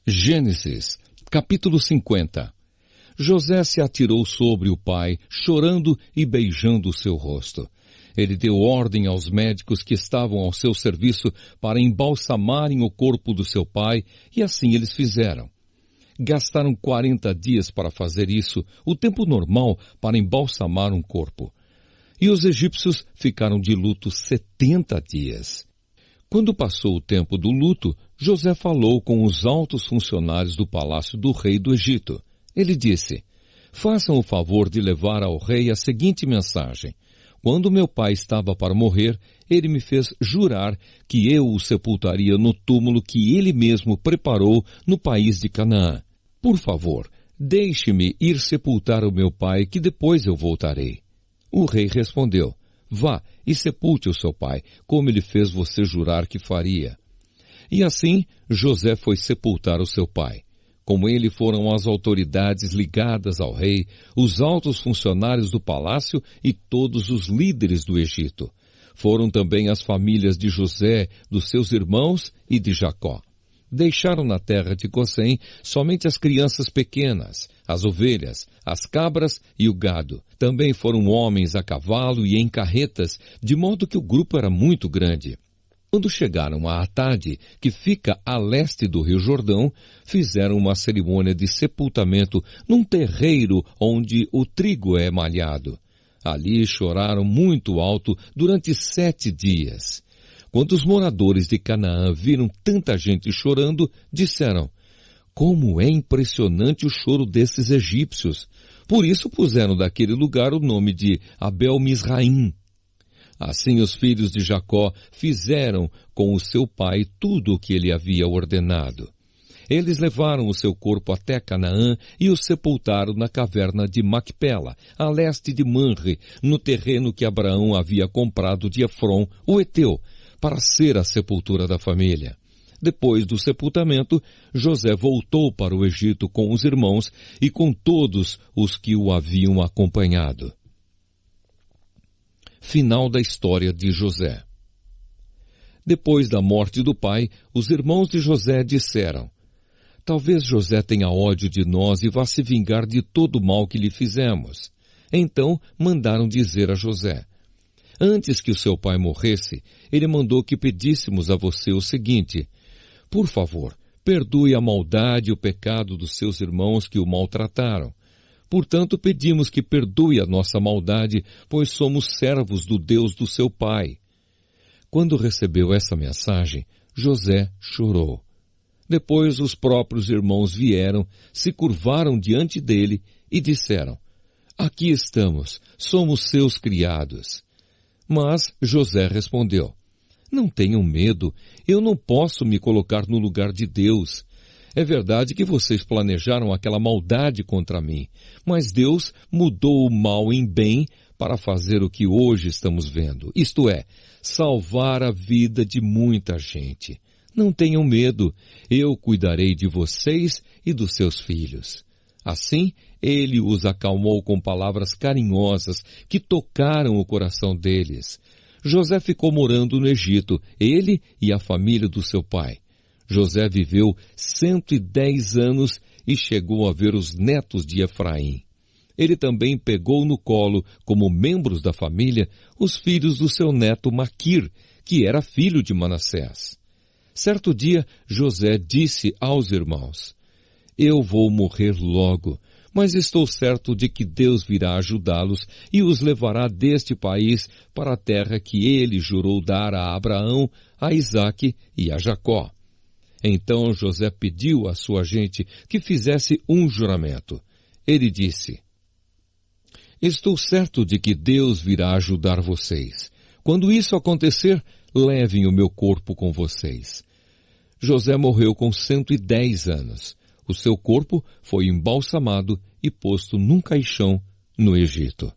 Gênesis, capítulo 50. José se atirou sobre o pai, chorando e beijando o seu rosto. Ele deu ordem aos médicos que estavam ao seu serviço para embalsamarem o corpo do seu pai, e assim eles fizeram. Gastaram 40 dias para fazer isso, o tempo normal para embalsamar um corpo. E os egípcios ficaram de luto 70 dias. Quando passou o tempo do luto, José falou com os altos funcionários do palácio do rei do Egito. Ele disse: façam o favor de levar ao rei a seguinte mensagem. Quando meu pai estava para morrer, ele me fez jurar que eu o sepultaria no túmulo que ele mesmo preparou no país de Canaã. Por favor, deixe-me ir sepultar o meu pai, que depois eu voltarei. O rei respondeu: vá e sepulte o seu pai, como ele fez você jurar que faria. E assim, José foi sepultar o seu pai. Com ele foram as autoridades ligadas ao rei, os altos funcionários do palácio e todos os líderes do Egito. Foram também as famílias de José, dos seus irmãos e de Jacó. Deixaram na terra de Gozém somente as crianças pequenas, as ovelhas, as cabras e o gado. Também foram homens a cavalo e em carretas, de modo que o grupo era muito grande. Quando chegaram a Atade, que fica a leste do rio Jordão, fizeram uma cerimônia de sepultamento num terreiro onde o trigo é malhado. Ali choraram muito alto durante 7 dias. Quando os moradores de Canaã viram tanta gente chorando, disseram: como é impressionante o choro desses egípcios! Por isso puseram daquele lugar o nome de Abel-Misraim. Assim os filhos de Jacó fizeram com o seu pai tudo o que ele havia ordenado. Eles levaram o seu corpo até Canaã e o sepultaram na caverna de Macpela, a leste de Manre, no terreno que Abraão havia comprado de Efron, o heteu, para ser a sepultura da família. Depois do sepultamento, José voltou para o Egito com os irmãos e com todos os que o haviam acompanhado. Final da história de José. Depois da morte do pai, os irmãos de José disseram: talvez José tenha ódio de nós e vá se vingar de todo o mal que lhe fizemos. Então mandaram dizer a José: antes que o seu pai morresse, ele mandou que pedíssemos a você o seguinte: por favor, perdoe a maldade e o pecado dos seus irmãos que o maltrataram. Portanto, pedimos que perdoe a nossa maldade, pois somos servos do Deus do seu pai. Quando recebeu essa mensagem, José chorou. Depois os próprios irmãos vieram, se curvaram diante dele e disseram: aqui estamos, somos seus criados. Mas José respondeu: não tenham medo, eu não posso me colocar no lugar de Deus. É verdade que vocês planejaram aquela maldade contra mim, mas Deus mudou o mal em bem para fazer o que hoje estamos vendo, isto é, salvar a vida de muita gente. Não tenham medo, eu cuidarei de vocês e dos seus filhos. Assim, ele os acalmou com palavras carinhosas que tocaram o coração deles. José ficou morando no Egito, ele e a família do seu pai. José viveu 110 anos e chegou a ver os netos de Efraim. Ele também pegou no colo, como membros da família, os filhos do seu neto Maquir, que era filho de Manassés. Certo dia, José disse aos irmãos: eu vou morrer logo, mas estou certo de que Deus virá ajudá-los e os levará deste país para a terra que ele jurou dar a Abraão, a Isaque e a Jacó. Então José pediu à sua gente que fizesse um juramento. Ele disse: estou certo de que Deus virá ajudar vocês. Quando isso acontecer, levem o meu corpo com vocês. José morreu com 110 anos. O seu corpo foi embalsamado e posto num caixão no Egito.